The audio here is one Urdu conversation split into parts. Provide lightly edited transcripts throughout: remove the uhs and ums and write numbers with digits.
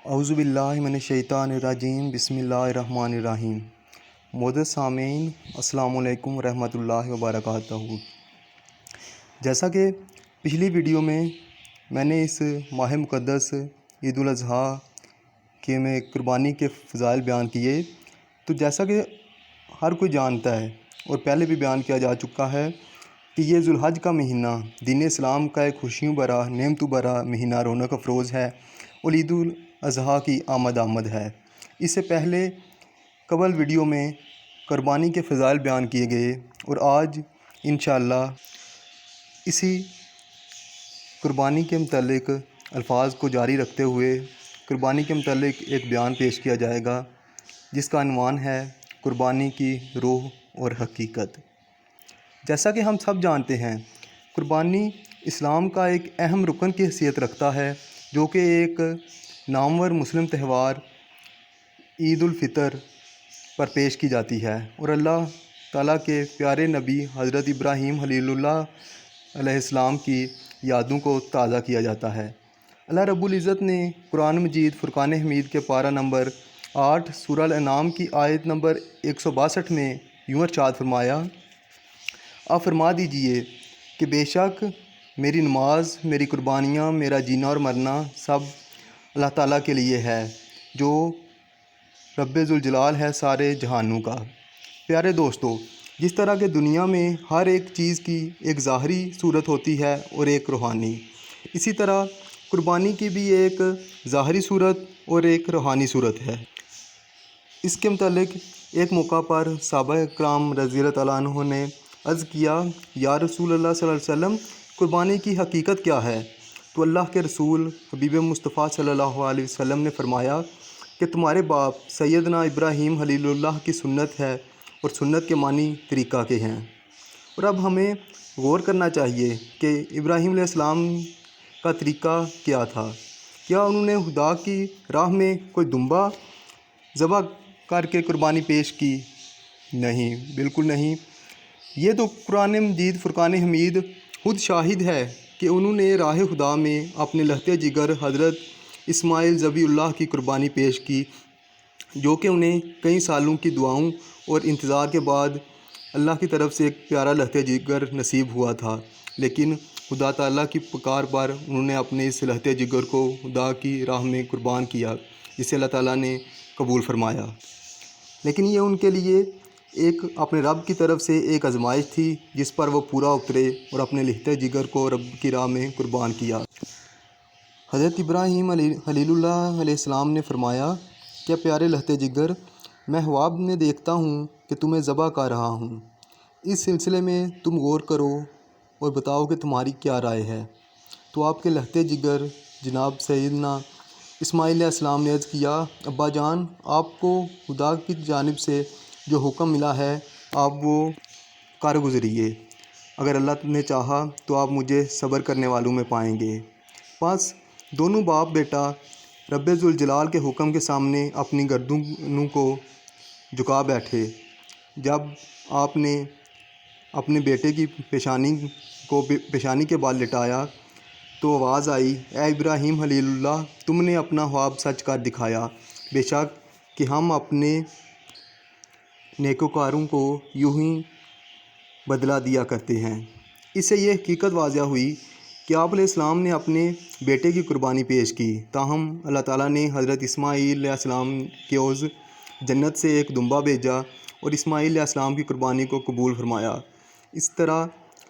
اعوذ باللہ من الشیطان الرجیم بسم اللہ الرحمن الرحیم۔ معزز سامعین، السلام علیکم ورحمۃ اللہ وبرکاتہ۔ جیسا کہ پچھلی ویڈیو میں نے اس ماہ مقدس عید الاضحیٰ کے میں قربانی کے فضائل بیان کیے، تو جیسا کہ ہر کوئی جانتا ہے اور پہلے بھی بیان کیا جا چکا ہے کہ یہ ذوالحج کا مہینہ دین اسلام کا ایک خوشیوں بھرا، نعمتوں بھرا مہینہ، رونق افروز ہے اور عید الاضحیٰ کی آمد ہے۔ اس سے پہلے قبل ویڈیو میں قربانی کے فضائل بیان کیے گئے، اور آج انشاءاللہ اسی قربانی کے متعلق الفاظ کو جاری رکھتے ہوئے قربانی کے متعلق ایک بیان پیش کیا جائے گا، جس کا عنوان ہے قربانی کی روح اور حقیقت۔ جیسا کہ ہم سب جانتے ہیں، قربانی اسلام کا ایک اہم رکن کی حیثیت رکھتا ہے، جو کہ ایک نامور مسلم تہوار عید الفطر پر پیش کی جاتی ہے، اور اللہ تعالیٰ کے پیارے نبی حضرت ابراہیم خلیل اللہ علیہ السلام کی یادوں کو تازہ کیا جاتا ہے۔ اللہ رب العزت نے قرآن مجید فرقان حمید کے پارہ نمبر 8 سورہ الانعام کی آیت نمبر 162 میں یوں ارشاد فرمایا: آپ فرما دیجئے کہ بے شک میری نماز، میری قربانیاں، میرا جینا اور مرنا سب اللہ تعالیٰ کے لیے ہے، جو رب ذوالجلال ہے سارے جہانوں کا۔ پیارے دوستو، جس طرح کہ دنیا میں ہر ایک چیز کی ایک ظاہری صورت ہوتی ہے اور ایک روحانی، اسی طرح قربانی کی بھی ایک ظاہری صورت اور ایک روحانی صورت ہے۔ اس کے متعلق ایک موقع پر صحابہ کرام رضی اللہ تعالیٰ عنہ نے عرض کیا: یا رسول اللہ صلی اللہ علیہ وسلم، قربانی کی حقیقت کیا ہے؟ تو اللہ کے رسول حبیب مصطفیٰ صلی اللہ علیہ وسلم نے فرمایا کہ تمہارے باپ سیدنا ابراہیم خلیل اللہ کی سنت ہے، اور سنت کے معنی طریقہ کے ہیں۔ اور اب ہمیں غور کرنا چاہیے کہ ابراہیم علیہ السلام کا طریقہ کیا تھا۔ کیا انہوں نے خدا کی راہ میں کوئی دمبا ذبح کر کے قربانی پیش کی؟ نہیں، بالکل نہیں۔ یہ تو قرآن مجید فرقان حمید خود شاہد ہے کہ انہوں نے راہ خدا میں اپنے لہتے جگر حضرت اسماعیل ذبیح اللہ کی قربانی پیش کی، جو کہ انہیں کئی سالوں کی دعاؤں اور انتظار کے بعد اللہ کی طرف سے ایک پیارا لہتے جگر نصیب ہوا تھا۔ لیکن خدا تعالیٰ کی پکار پر انہوں نے اپنے اس لہتے جگر کو خدا کی راہ میں قربان کیا، جسے اللہ تعالیٰ نے قبول فرمایا۔ لیکن یہ ان کے لیے ایک اپنے رب کی طرف سے ایک آزمائش تھی، جس پر وہ پورا اترے اور اپنے لہتے جگر کو رب کی راہ میں قربان کیا۔ حضرت ابراہیم خلیل اللہ علیہ السلام نے فرمایا: کیا پیارے لہتے جگر، میں خواب میں دیکھتا ہوں کہ تمہیں ذبح کر رہا ہوں، اس سلسلے میں تم غور کرو اور بتاؤ کہ تمہاری کیا رائے ہے۔ تو آپ کے لہتے جگر جناب سیدنا اسماعیل علیہ السلام نے عرض کیا: ابا جان، آپ کو خدا کی جانب سے جو حکم ملا ہے آپ وہ کر گزریے، اگر اللہ نے چاہا تو آپ مجھے صبر کرنے والوں میں پائیں گے۔ بس دونوں باپ بیٹا رب ذوالجلال کے حکم کے سامنے اپنی گردنوں کو جھکا بیٹھے۔ جب آپ نے اپنے بیٹے کی پیشانی کے بال لٹایا تو آواز آئی: اے ابراہیم خلیل اللہ، تم نے اپنا خواب سچ کر دکھایا، بے شک کہ ہم اپنے نیکوکاروں کو یوں ہی بدلہ دیا کرتے ہیں۔ اس سے یہ حقیقت واضح ہوئی کہ آپ علیہ السلام نے اپنے بیٹے کی قربانی پیش کی، تاہم اللہ تعالیٰ نے حضرت اسماعیل علیہ السلام کے عوض جنت سے ایک دمبا بھیجا اور اسماعیل علیہ السلام کی قربانی کو قبول فرمایا۔ اس طرح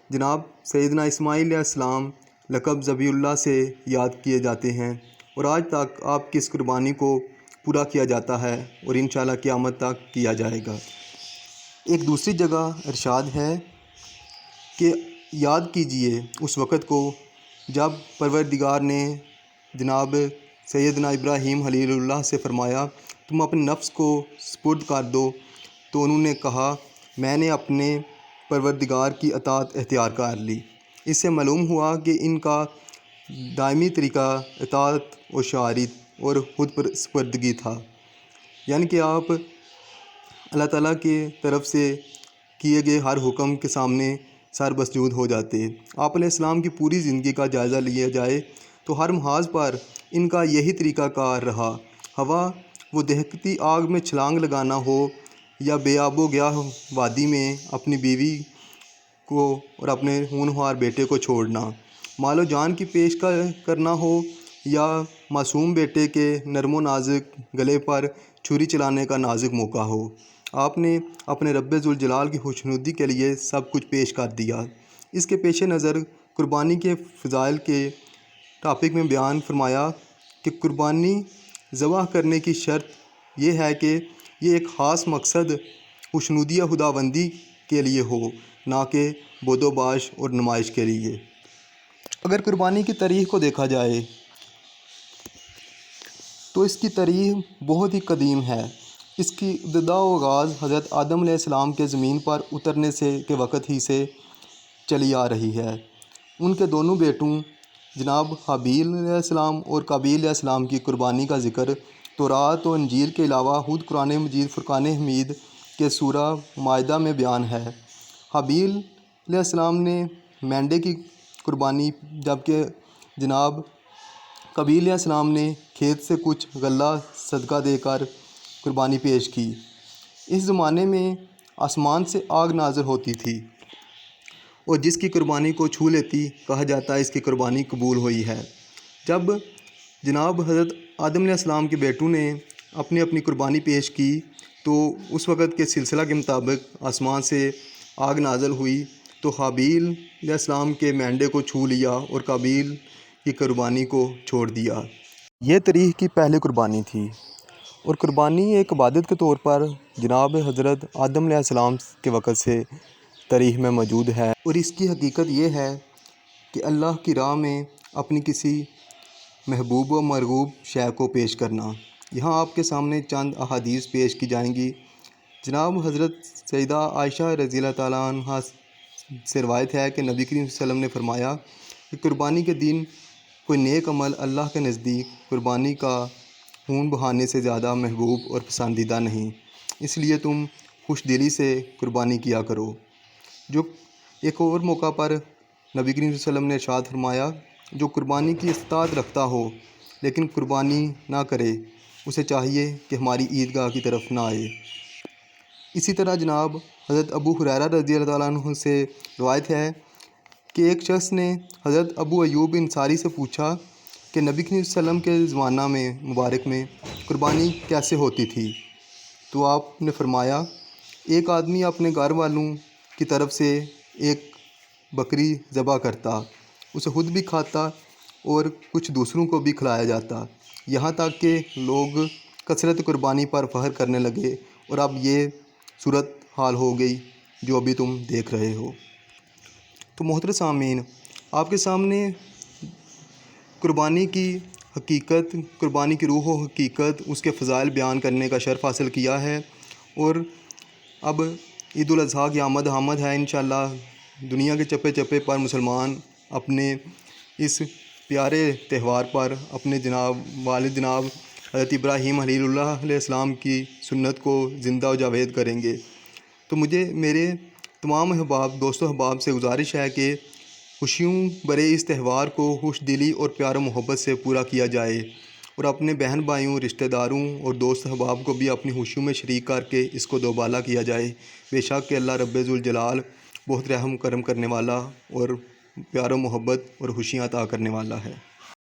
جناب سیدنا اسماعیل علیہ السلام لقب ذبیح اللہ سے یاد کیے جاتے ہیں، اور آج تک آپ کی اس قربانی کو پورا کیا جاتا ہے، اور انشاءاللہ قیامت تک کیا جائے گا۔ ایک دوسری جگہ ارشاد ہے کہ یاد کیجئے اس وقت کو جب پروردگار نے جناب سیدنا ابراہیم خلیل اللہ سے فرمایا: تم اپنے نفس کو سپرد کر دو، تو انہوں نے کہا: میں نے اپنے پروردگار کی اطاعت اختیار کر لی۔ اس سے معلوم ہوا کہ ان کا دائمی طریقہ اطاعت و شعارت اور خود سپردگی تھا، یعنی کہ آپ اللہ تعالیٰ کی طرف سے کیے گئے ہر حکم کے سامنے سر مسجود ہو جاتے۔ آپ علیہ السلام کی پوری زندگی کا جائزہ لیا جائے تو ہر محاذ پر ان کا یہی طریقہ کار رہا۔ ہوا وہ دہکتی آگ میں چھلانگ لگانا ہو یا بے آب و گیاہ وادی میں اپنی بیوی کو اور اپنے ہونہار بیٹے کو چھوڑنا، مال و جان کی پیش کرنا ہو یا معصوم بیٹے کے نرم و نازک گلے پر چھری چلانے کا نازک موقع ہو، آپ نے اپنے رب ذوالجلال کی خوشنودی کے لیے سب کچھ پیش کر دیا۔ اس کے پیش نظر قربانی کے فضائل کے ٹاپک میں بیان فرمایا کہ قربانی ذبح کرنے کی شرط یہ ہے کہ یہ ایک خاص مقصد خوشنودی یا خداوندی کے لیے ہو، نہ کہ بود و باش اور نمائش کے لیے۔ اگر قربانی کی تاریخ کو دیکھا جائے تو اس کی تاریخ بہت ہی قدیم ہے۔ اس کی ابتدا و آغاز حضرت آدم علیہ السلام کے زمین پر اترنے کے وقت ہی سے چلی آ رہی ہے۔ ان کے دونوں بیٹوں جناب حابیل علیہ السلام اور قابیل علیہ السلام کی قربانی کا ذکر تورات و انجیل کے علاوہ خود قرآن مجید فرقان حمید کے سورہ مائدہ میں بیان ہے۔ حابیل علیہ السلام نے مینڈے کی قربانی، جبکہ جناب قابیل علیہ السلام نے کھیت سے کچھ غلہ صدقہ دے کر قربانی پیش کی۔ اس زمانے میں آسمان سے آگ نازل ہوتی تھی اور جس کی قربانی کو چھو لیتی کہا جاتا ہے اس کی قربانی قبول ہوئی ہے۔ جب جناب حضرت آدم علیہ السلام کے بیٹوں نے اپنی قربانی پیش کی تو اس وقت کے سلسلہ کے مطابق آسمان سے آگ نازل ہوئی تو حابیل علیہ السلام کے مینڈے کو چھو لیا اور قابیل کی قربانی کو چھوڑ دیا۔ یہ تاریخ کی پہلی قربانی تھی اور قربانی ایک عبادت کے طور پر جناب حضرت آدم علیہ السلام کے وقت سے تاریخ میں موجود ہے، اور اس کی حقیقت یہ ہے کہ اللہ کی راہ میں اپنی کسی محبوب و مرغوب شے کو پیش کرنا۔ یہاں آپ کے سامنے چند احادیث پیش کی جائیں گی۔ جناب حضرت سیدہ عائشہ رضی اللہ تعالیٰ عنہ سے روایت ہے کہ نبی کریم صلی اللہ علیہ وسلم نے فرمایا کہ قربانی کے دن کوئی نیک عمل اللہ کے نزدیک قربانی کا خون بہانے سے زیادہ محبوب اور پسندیدہ نہیں، اس لیے تم خوش دلی سے قربانی کیا کرو۔ جو ایک اور موقع پر نبی کریم صلی اللہ علیہ وسلم نے ارشاد فرمایا، جو قربانی کی استطاعت رکھتا ہو لیکن قربانی نہ کرے، اسے چاہیے کہ ہماری عیدگاہ کی طرف نہ آئے۔ اسی طرح جناب حضرت ابو ہریرہ رضی اللہ تعالیٰ عنہ سے روایت ہے کہ ایک شخص نے حضرت ابو ایوب انصاری سے پوچھا کہ نبی کریم صلی اللہ علیہ وسلم کے زمانہ میں مبارک میں قربانی کیسے ہوتی تھی؟ تو آپ نے فرمایا، ایک آدمی اپنے گھر والوں کی طرف سے ایک بکری ذبح کرتا، اسے خود بھی کھاتا اور کچھ دوسروں کو بھی کھلایا جاتا، یہاں تک کہ لوگ کثرت قربانی پر فخر کرنے لگے، اور اب یہ صورت حال ہو گئی جو ابھی تم دیکھ رہے ہو۔ تو محترم سامعین، آپ کے سامنے قربانی کی حقیقت، قربانی کی روح و حقیقت، اس کے فضائل بیان کرنے کا شرف حاصل کیا ہے، اور اب عید الاضحیٰ کی آمد ہے۔ انشاءاللہ دنیا کے چپے چپے پر مسلمان اپنے اس پیارے تہوار پر اپنے والد جناب حضرت ابراہیم خلیل اللہ علیہ السلام کی سنت کو زندہ و جاوید کریں گے۔ تو مجھے میرے تمام دوست و احباب سے گزارش ہے کہ خوشیوں برے اس تہوار کو خوش دلی اور پیار و محبت سے پورا کیا جائے، اور اپنے بہن بھائیوں، رشتہ داروں اور دوست احباب کو بھی اپنی خوشیوں میں شریک کر کے اس کو دوبالا کیا جائے۔ بے شک کہ اللہ رب ذوالجلال بہت رحم کرم کرنے والا اور پیار و محبت اور خوشیاں عطا کرنے والا ہے۔